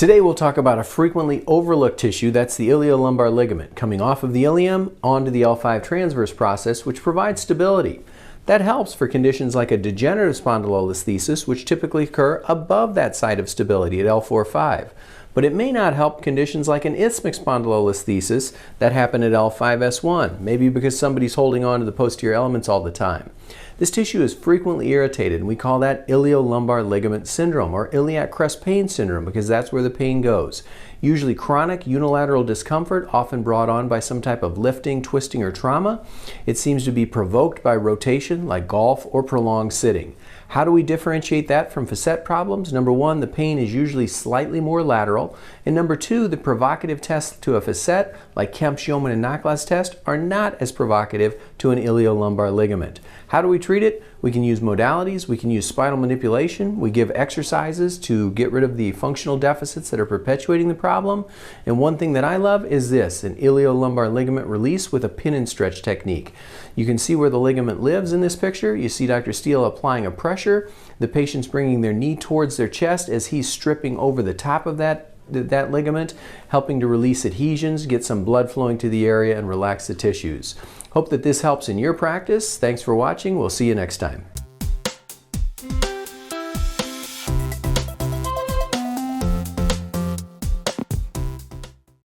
Today we'll talk about a frequently overlooked tissue, that's the iliolumbar ligament, coming off of the ilium onto the L5 transverse process, which provides stability. That helps for conditions like a degenerative spondylolisthesis, which typically occur above that site of stability at L4-5. But it may not help conditions like an isthmic spondylolisthesis that happen at L5-S1, maybe because somebody's holding on to the posterior elements all the time. This tissue is frequently irritated, and we call that iliolumbar ligament syndrome or iliac crest pain syndrome because that's where the pain goes. Usually chronic unilateral discomfort, often brought on by some type of lifting, twisting, or trauma. It seems to be provoked by rotation like golf or prolonged sitting. How do we differentiate that from facet problems? Number one, the pain is usually slightly more lateral. And number two, the provocative tests to a facet, like Kemp-Schoeman and Knocklas test, are not as provocative to an iliolumbar ligament. How do we treat it? We can use modalities, we can use spinal manipulation, we give exercises to get rid of the functional deficits that are perpetuating the problem. And one thing that I love is this, an iliolumbar ligament release with a pin and stretch technique. You can see where the ligament lives in this picture. You see Dr. Steele applying a pressure. The patient's bringing their knee towards their chest as he's stripping over the top of that ligament, helping to release adhesions, get some blood flowing to the area, and relax the tissues. Hope that this helps in your practice. Thanks for watching. We'll see you next time.